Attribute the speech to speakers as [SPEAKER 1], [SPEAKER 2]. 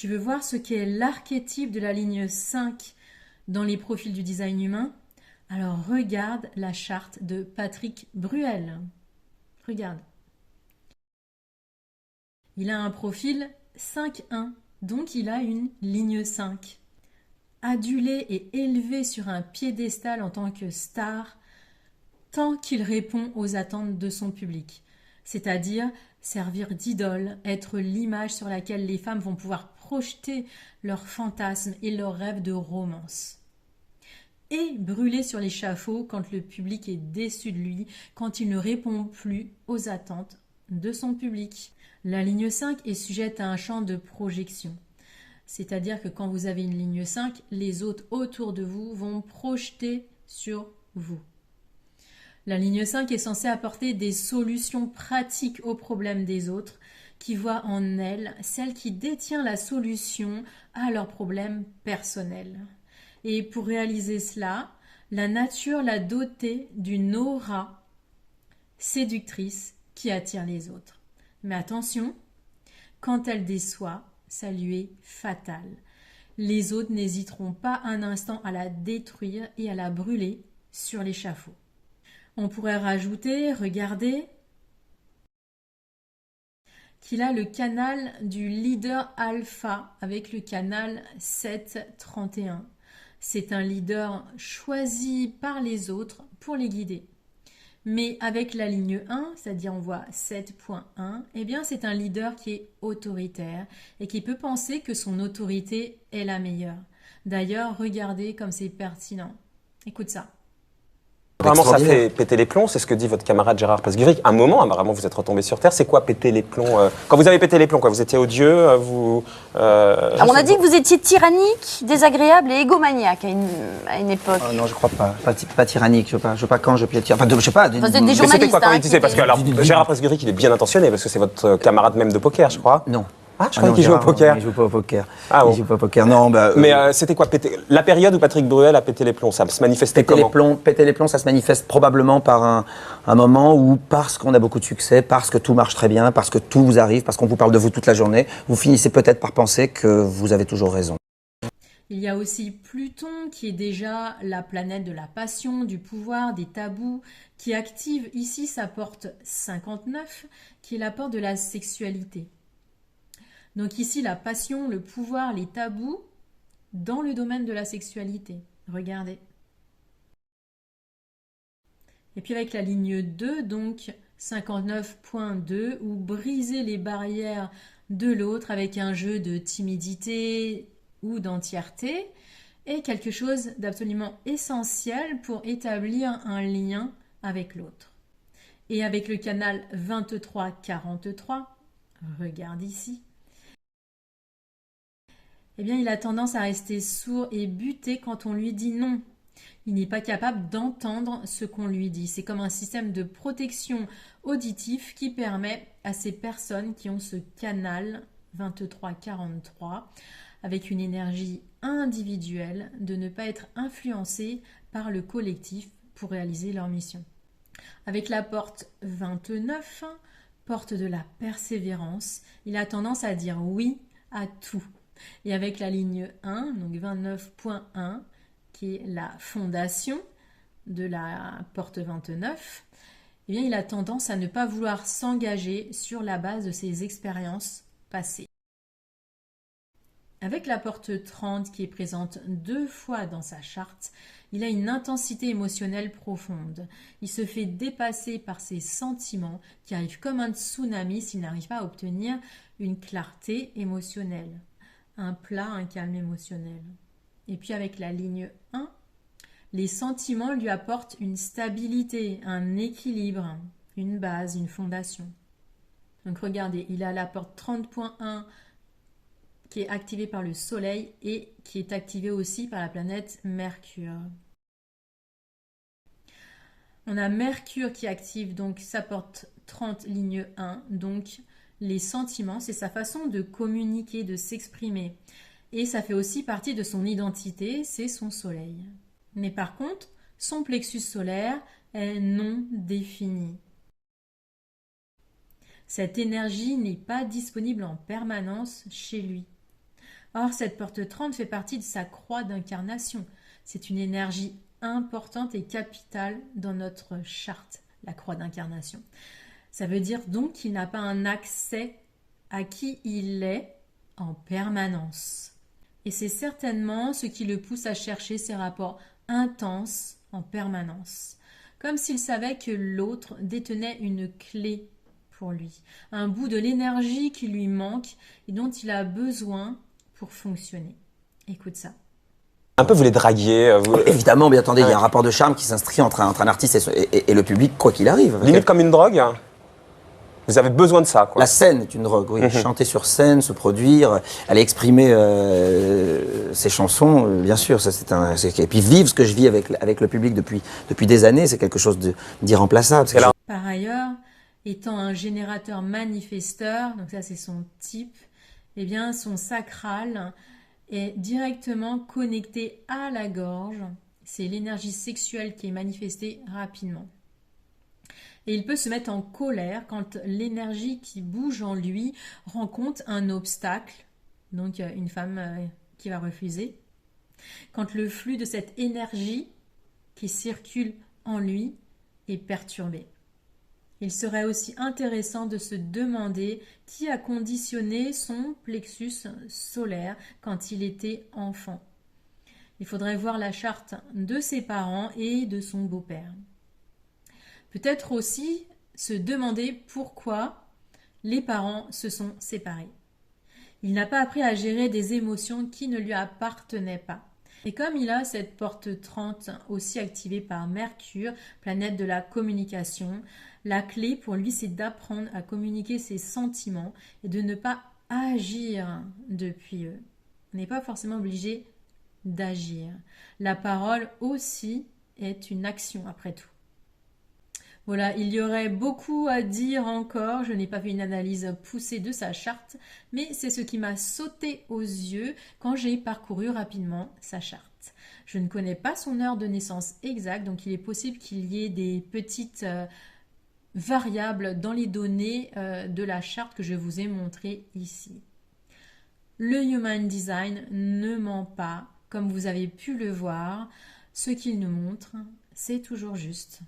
[SPEAKER 1] Tu veux voir ce qu'est l'archétype de la ligne 5 dans les profils du design humain? Alors regarde la charte de Patrick Bruel. Regarde. Il a un profil 5-1, donc il a une ligne 5. Adulé et élevé sur un piédestal en tant que star, tant qu'il répond aux attentes de son public. C'est-à-dire servir d'idole, être l'image sur laquelle les femmes vont pouvoir projeter leurs fantasmes et leurs rêves de romance. Et brûler sur l'échafaud quand le public est déçu de lui, quand il ne répond plus aux attentes de son public. La ligne 5 est sujette à un champ de projection. C'est-à-dire que quand vous avez une ligne 5, les autres autour de vous vont projeter sur vous. La ligne 5 est censée apporter des solutions pratiques aux problèmes des autres, qui voient en elle celle qui détient la solution à leurs problèmes personnels. Et pour réaliser cela, la nature l'a dotée d'une aura séductrice qui attire les autres. Mais attention, quand elle déçoit, ça lui est fatal. Les autres n'hésiteront pas un instant à la détruire et à la brûler sur l'échafaud. On pourrait rajouter, regardez, qu'il a le canal du leader alpha avec le canal 731. C'est un leader choisi par les autres pour les guider. Mais avec la ligne 1, c'est-à-dire on voit 7.1, eh bien c'est un leader qui est autoritaire et qui peut penser que son autorité est la meilleure. D'ailleurs, regardez comme c'est pertinent. Écoute ça.
[SPEAKER 2] Vraiment, ça fait péter les plombs, c'est ce que dit votre camarade Gérard Pasguiri. À un moment, apparemment, vous êtes retombé sur Terre. C'est quoi péter les plombs Quand vous avez pété les plombs, quoi, vous étiez odieux,
[SPEAKER 3] on a dit que vous étiez tyrannique, désagréable et égomaniaque à une époque.
[SPEAKER 4] Oh non, je crois pas. Pas tyrannique. Je veux pas quand je peux être tyrannique. Enfin, je sais pas.
[SPEAKER 3] Vous êtes des
[SPEAKER 2] Mais
[SPEAKER 3] journalistes.
[SPEAKER 2] c'était quoi quand il disait Parce que alors, Gérard Pasguiri, il est bien intentionné, parce que c'est votre camarade même de poker, je crois.
[SPEAKER 4] Non.
[SPEAKER 2] Ah, je croyais qu'il jouait au poker.
[SPEAKER 4] Il joue pas au poker.
[SPEAKER 2] Ah, bon.
[SPEAKER 4] Il joue pas au poker. Non, bah.
[SPEAKER 2] Mais c'était quoi péter la période où Patrick Bruel a pété les plombs, ça se manifestait comment?
[SPEAKER 4] Péter les plombs, ça se manifeste probablement par un moment où, parce qu'on a beaucoup de succès, parce que tout marche très bien, parce que tout vous arrive, parce qu'on vous parle de vous toute la journée, vous finissez peut-être par penser que vous avez toujours raison.
[SPEAKER 1] Il y a aussi Pluton qui est déjà la planète de la passion, du pouvoir, des tabous, qui active ici sa porte 59, qui est la porte de la sexualité. Donc ici, la passion, le pouvoir, les tabous dans le domaine de la sexualité. Regardez. Et puis avec la ligne 2, donc 59.2, où briser les barrières de l'autre avec un jeu de timidité ou d'entièreté est quelque chose d'absolument essentiel pour établir un lien avec l'autre. Et avec le canal 23-43, regarde ici, eh bien, il a tendance à rester sourd et buté quand on lui dit non. Il n'est pas capable d'entendre ce qu'on lui dit. C'est comme un système de protection auditif qui permet à ces personnes qui ont ce canal 23-43 avec une énergie individuelle de ne pas être influencées par le collectif pour réaliser leur mission. Avec la porte 29, porte de la persévérance, il a tendance à dire oui à tout. Et avec la ligne 1, donc 29.1, qui est la fondation de la porte 29, eh bien, il a tendance à ne pas vouloir s'engager sur la base de ses expériences passées. Avec la porte 30 qui est présente 2 fois dans sa charte, il a une intensité émotionnelle profonde. Il se fait dépasser par ses sentiments qui arrivent comme un tsunami s'il n'arrive pas à obtenir une clarté émotionnelle. Un plat, un calme émotionnel. Et puis avec la ligne 1, les sentiments lui apportent une stabilité, un équilibre, une base, une fondation. Donc regardez, il a la porte 30.1 qui est activée par le Soleil et qui est activée aussi par la planète Mercure. On a Mercure qui active donc sa porte 30 ligne 1, donc les sentiments, c'est sa façon de communiquer, de s'exprimer. Et ça fait aussi partie de son identité, c'est son soleil. Mais par contre, son plexus solaire est non défini. Cette énergie n'est pas disponible en permanence chez lui. Or, cette porte 30 fait partie de sa croix d'incarnation. C'est une énergie importante et capitale dans notre charte, la croix d'incarnation. Ça veut dire donc qu'il n'a pas un accès à qui il est en permanence. Et c'est certainement ce qui le pousse à chercher ces rapports intenses en permanence, comme s'il savait que l'autre détenait une clé pour lui, un bout de l'énergie qui lui manque et dont il a besoin pour fonctionner. Écoute ça.
[SPEAKER 2] Un peu, vous les draguiez
[SPEAKER 4] Évidemment, mais attendez, il y a un rapport de charme qui s'inscrit entre un artiste et le public, quoi qu'il arrive.
[SPEAKER 2] Limite comme une drogue. Vous avez besoin de ça, quoi.
[SPEAKER 4] La scène est une drogue, oui. Chanter sur scène, se produire, aller exprimer ses chansons, bien sûr. Ça, et puis vivre ce que je vis avec le public depuis des années, c'est quelque chose d'irremplaçable.
[SPEAKER 1] Par ailleurs, étant un générateur manifesteur, donc ça c'est son type, eh bien son sacral est directement connecté à la gorge. C'est l'énergie sexuelle qui est manifestée rapidement. Et il peut se mettre en colère quand l'énergie qui bouge en lui rencontre un obstacle, donc une femme qui va refuser. Quand le flux de cette énergie qui circule en lui est perturbé. Il serait aussi intéressant de se demander qui a conditionné son plexus solaire quand il était enfant. Il faudrait voir la charte de ses parents et de son beau-père. Peut-être aussi se demander pourquoi les parents se sont séparés. Il n'a pas appris à gérer des émotions qui ne lui appartenaient pas. Et comme il a cette porte 30 aussi activée par Mercure, planète de la communication, la clé pour lui c'est d'apprendre à communiquer ses sentiments et de ne pas agir depuis eux. On n'est pas forcément obligé d'agir. La parole aussi est une action après tout. Voilà, il y aurait beaucoup à dire encore, je n'ai pas fait une analyse poussée de sa charte, mais c'est ce qui m'a sauté aux yeux quand j'ai parcouru rapidement sa charte. Je ne connais pas son heure de naissance exacte, donc il est possible qu'il y ait des petites variables dans les données de la charte que je vous ai montrée ici. Le Human Design ne ment pas, comme vous avez pu le voir, ce qu'il nous montre, c'est toujours juste.